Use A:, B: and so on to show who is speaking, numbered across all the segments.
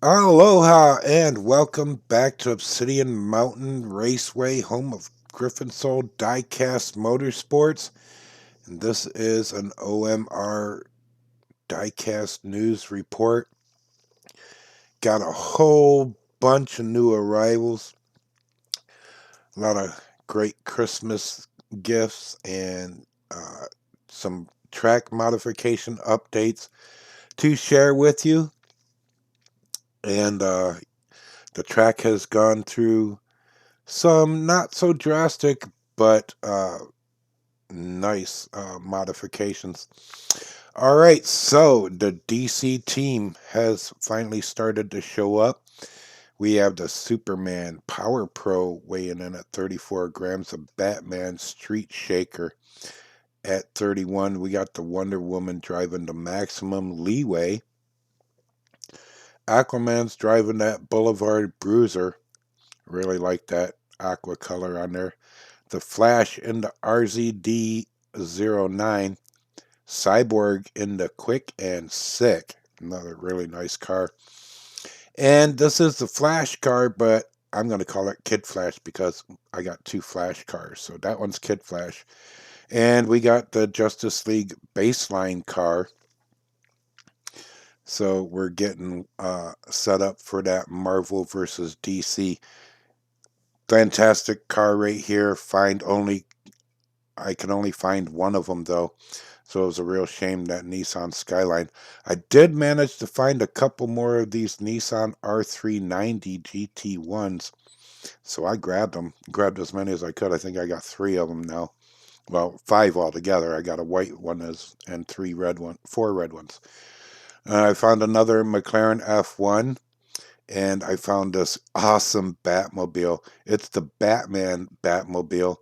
A: Aloha and welcome back to Obsidian Mountain Raceway, home of Griffin Soul DIECAST Motorsports. And this is an OMR DIECAST news report. Got a whole bunch of new arrivals, a lot of great Christmas gifts, and some track modification updates to share with you. And the track has gone through some not so drastic, but nice modifications. All right, so the DC team has finally started to show up. We have the Superman Power Pro weighing in at 34 grams, of Batman Street Shaker at 31. We got the Wonder Woman driving the Maximum Leeway. Aquaman's driving that Boulevard Bruiser. Really like that aqua color on there. The Flash in the RZD09, Cyborg in the Quick and Sick, another really nice car. And this is the Flash car, but I'm going to call it Kid Flash because I got two Flash cars. So that one's Kid Flash. And we got the Justice League baseline car. So we're getting set up for that Marvel versus DC. Fantastic car right here. I can only find one of them though, so it was a real shame, that Nissan Skyline. I did manage to find a couple more of these Nissan R390 GT1s, so I grabbed as many as I could. I think I got 3 of them now. Well, 5 altogether. I got a white one and 4 red ones. I found another McLaren F1. And I found this awesome Batmobile. It's the Batman Batmobile.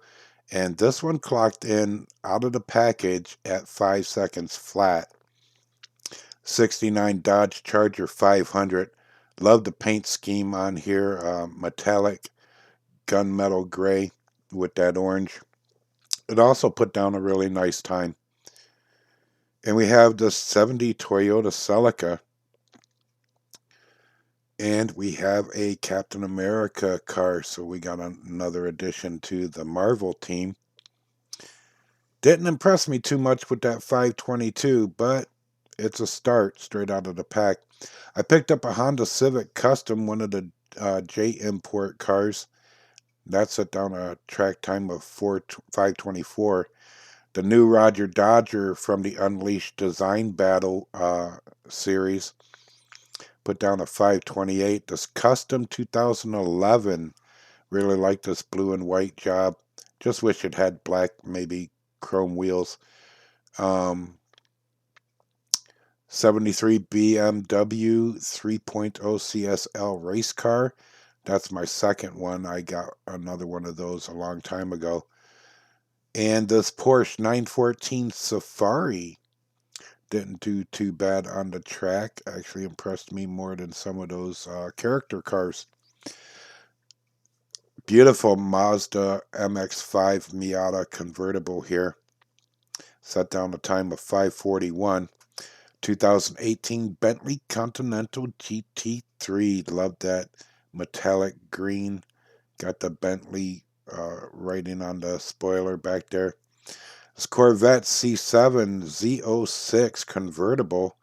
A: And this one clocked in out of the package at 5 seconds flat. 69 Dodge Charger 500. Love the paint scheme on here. Metallic gunmetal gray with that orange. It also put down a really nice time. And we have the 70 Toyota Celica. And we have a Captain America car, so we got another addition to the Marvel team. Didn't impress me too much with that 522, but it's a start straight out of the pack. I picked up a Honda Civic Custom, one of the J Import cars. That's set down a track time of 524. The new Roger Dodger from the Unleashed Design Battle series put down a 528. This custom 2011. Really like this blue and white job. Just wish it had black, maybe chrome wheels. 73 BMW 3.0 CSL race car. That's my second one. I got another one of those a long time ago. And this Porsche 914 Safari didn't do too bad on the track. Actually impressed me more than some of those character cars. Beautiful Mazda MX-5 Miata convertible here. Set down a time of 5:41. 2018 Bentley Continental GT3. Love that metallic green. Got the Bentley writing on the spoiler back there. This Corvette C7 Z06 convertible.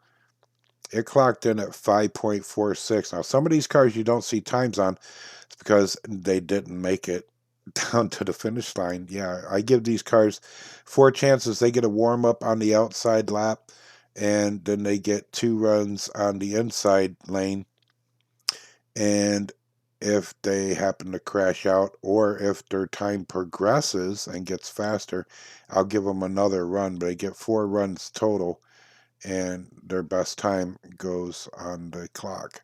A: It clocked in at 5.46. Now, some of these cars you don't see times on. It's because they didn't make it down to the finish line. Yeah, I give these cars 4 chances. They get a warm up on the outside lap, and then they get 2 runs on the inside lane. And if they happen to crash out, or if their time progresses and gets faster, I'll give them another run. But they get 4 runs total, and their best time goes on the clock.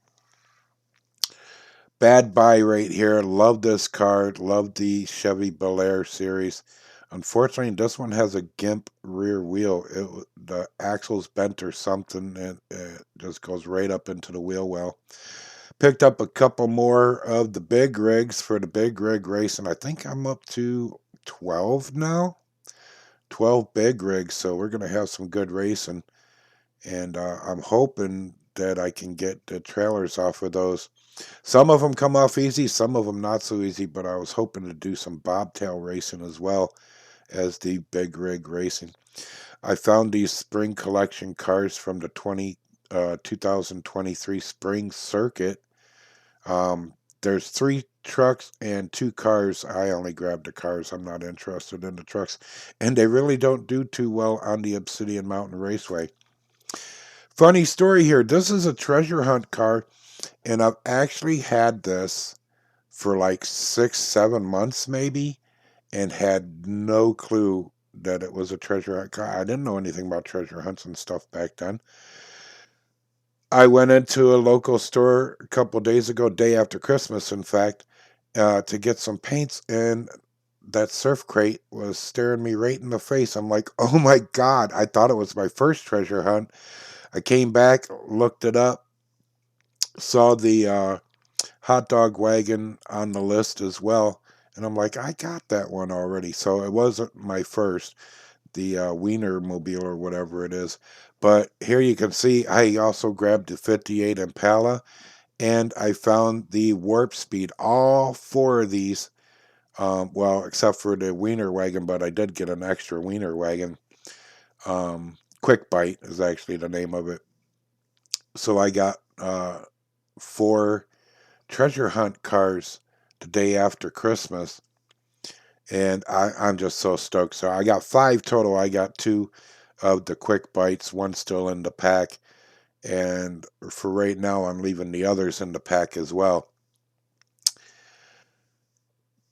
A: Bad buy right here. Love this car. Love the Chevy Bel Air series. Unfortunately, this one has a gimp rear wheel. The axle's bent or something, and it just goes right up into the wheel well. Picked up a couple more of the big rigs for the big rig race, and I think I'm up to 12 now. 12 big rigs, so we're going to have some good racing. And I'm hoping that I can get the trailers off of those. Some of them come off easy, some of them not so easy, but I was hoping to do some bobtail racing as well as the big rig racing. I found these spring collection cars from the 2023 spring circuit. There's 3 trucks and 2 cars. I only grabbed the cars. I'm not interested in the trucks. And they really don't do too well on the Obsidian Mountain Raceway. Funny story here. This is a treasure hunt car, and I've actually had this for like 6, 7 months maybe, and had no clue that it was a treasure hunt car. I didn't know anything about treasure hunts and stuff back then. I went into a local store a couple days ago, day after Christmas, in fact, to get some paints, and that surf crate was staring me right in the face. I'm like, oh my God, I thought it was my first treasure hunt. I came back, looked it up, saw the hot dog wagon on the list as well, and I'm like, I got that one already. So it wasn't my first, the Wiener Mobile or whatever it is. But here you can see I also grabbed the 58 Impala, and I found the Warp Speed. All 4 of these, well, except for the Wiener wagon, but I did get an extra Wiener wagon. Quick Bite is actually the name of it. So I got 4 treasure hunt cars the day after Christmas, and I'm just so stoked. So I got 5 total. I got 2 of the Quick Bites, 1 still in the pack, and for right now I'm leaving the others in the pack as well.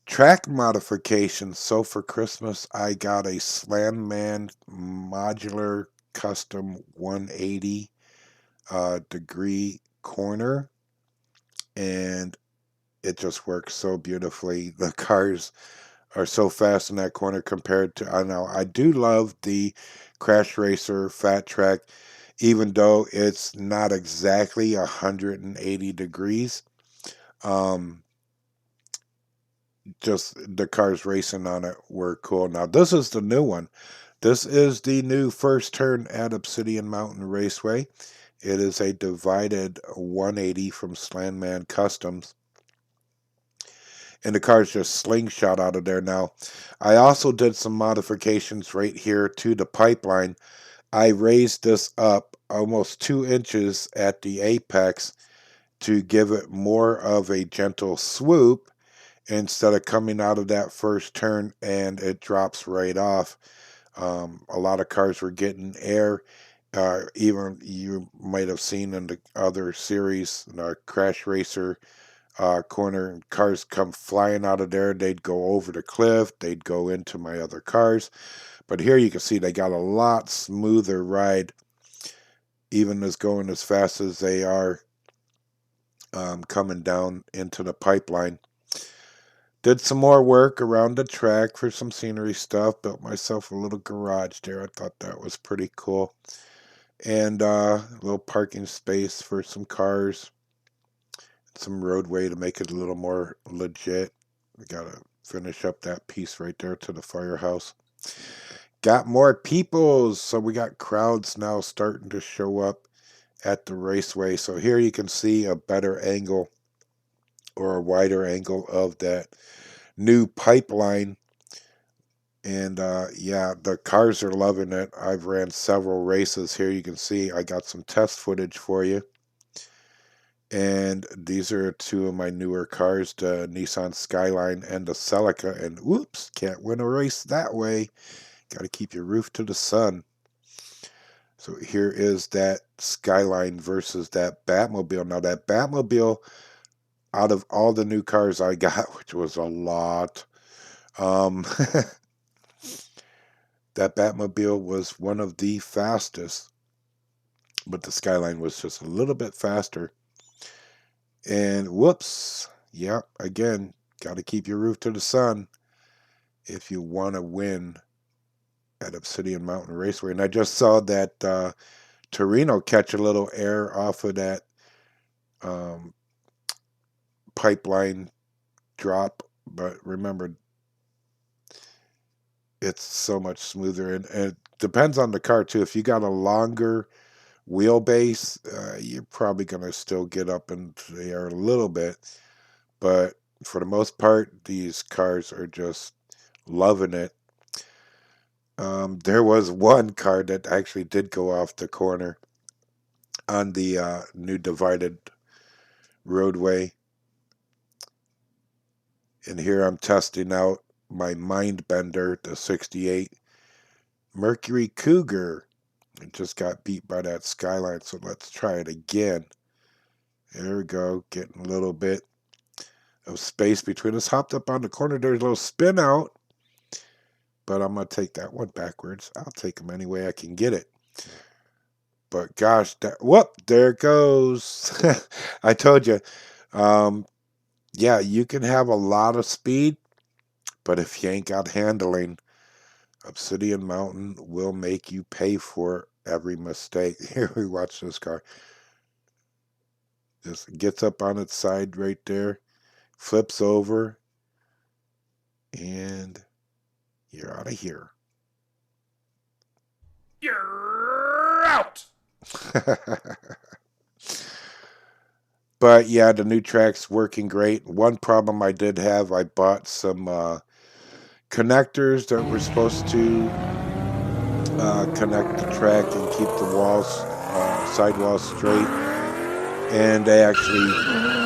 A: Track modifications. So for Christmas I got a Slamman modular custom 180 degree corner, and it just works so beautifully. The cars are so fast in that corner compared to, I know, I do love the Crash Racer Fat Track, even though it's not exactly 180 degrees. Just the cars racing on it were cool. Now, this is the new one. This is the new first turn at Obsidian Mountain Raceway. It is a divided 180 from Slamman Customs, and the car's just slingshot out of there now. I also did some modifications right here to the pipeline. I raised this up almost 2 inches at the apex to give it more of a gentle swoop instead of coming out of that first turn and it drops right off. A lot of cars were getting air. Even you might have seen in the other series, the Crash Racer corner, cars come flying out of there. They'd go over the cliff. They'd go into my other cars. But here you can see they got a lot smoother ride, even as going as fast as they are coming down into the pipeline. Did some more work around the track for some scenery stuff. Built myself a little garage there. I thought that was pretty cool. And a little parking space for some cars. Some roadway to make it a little more legit. We gotta finish up that piece right there to the firehouse. Got more peoples, so we got crowds now starting to show up at the raceway. So here you can see a better angle or a wider angle of that new pipeline. And yeah, the cars are loving it. I've ran several races. Here you can see I got some test footage for you. And these are 2 of my newer cars, the Nissan Skyline and the Celica. And whoops, can't win a race that way. Got to keep your roof to the sun. So here is that Skyline versus that Batmobile. Now that Batmobile, out of all the new cars I got, which was a lot, that Batmobile was one of the fastest, but the Skyline was just a little bit faster. And whoops, yeah, again, got to keep your roof to the sun if you want to win at Obsidian Mountain Raceway. And I just saw that Torino catch a little air off of that pipeline drop, but remember, it's so much smoother, and it depends on the car too. If you got a longer Wheelbase, you're probably going to still get up into the air a little bit, but for the most part, these cars are just loving it. There was one car that actually did go off the corner on the new divided roadway. And here I'm testing out my Mindbender, the 68 Mercury Cougar. It just got beat by that Skyline, so let's try it again. There we go, getting a little bit of space between us. Hopped up on the corner, there's a little spin out, but I'm going to take that one backwards. I'll take them any way I can get it. But gosh, whoop, there it goes. I told you. Yeah, you can have a lot of speed, but if you ain't got handling, Obsidian Mountain will make you pay for every mistake. Here we watch this car. Just gets up on its side right there, flips over, and you're out of here.
B: You're out!
A: But yeah, the new track's working great. One problem I did have, I bought some connectors that were supposed to connect the track and keep the walls, sidewalls straight, and they actually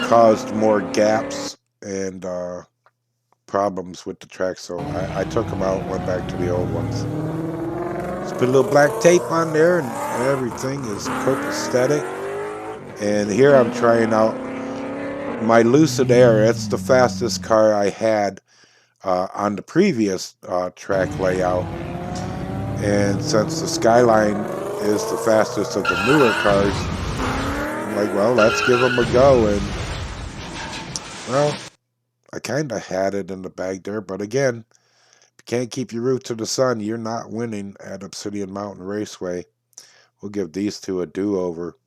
A: caused more gaps and problems with the track, so I took them out and went back to the old ones. Just put a little black tape on there and everything is copacetic. And here I'm trying out my Lucid Air. It's the fastest car I had on the previous track layout. And since the Skyline is the fastest of the newer cars, I'm like, well, let's give them a go. And, well, I kind of had it in the bag there. But again, if you can't keep your roof to the sun, you're not winning at Obsidian Mountain Raceway. We'll give these two a do-over.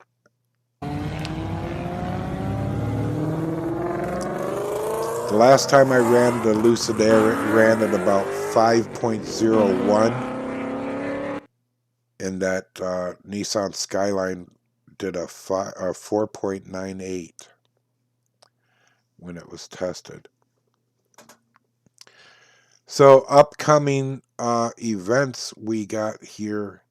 A: The last time I ran the Lucid Air, it ran at about 5.01, and that Nissan Skyline did a 4.98 when it was tested. So upcoming events we got here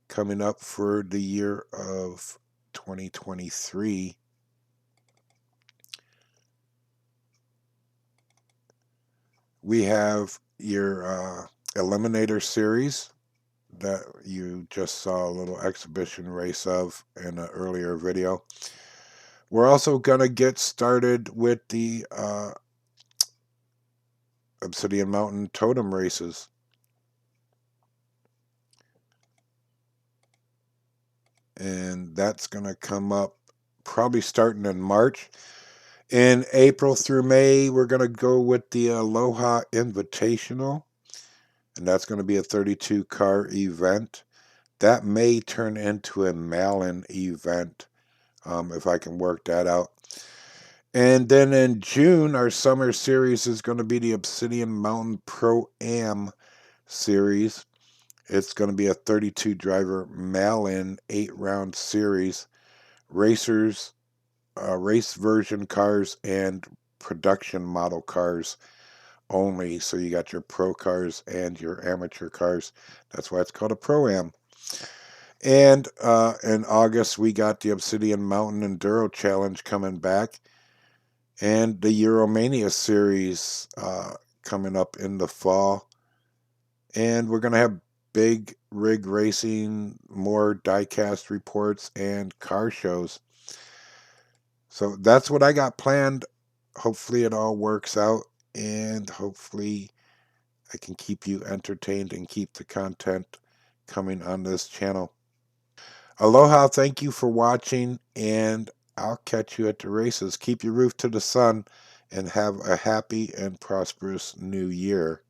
A: coming up for the year of 2023. We have your Eliminator Series that you just saw a little exhibition race of in an earlier video. We're also going to get started with the Obsidian Mountain Totem races. And that's going to come up probably starting in March. In April through May, we're going to go with the Aloha Invitational. And that's going to be a 32-car event. That may turn into a Malin event if I can work that out. And then in June, our summer series is going to be the Obsidian Mountain Pro-Am series. It's going to be a 32-driver Malin 8-round series. Racers, race version cars, and production model cars only. So you got your pro cars and your amateur cars. That's why it's called a Pro-Am. And in August, we got the Obsidian Mountain Enduro Challenge coming back. And the Euromania series coming up in the fall. And we're going to have big rig racing, more diecast reports, and car shows. So that's what I got planned. Hopefully it all works out, and hopefully I can keep you entertained and keep the content coming on this channel. Aloha, thank you for watching, and I'll catch you at the races. Keep your roof to the sun, and have a happy and prosperous new year.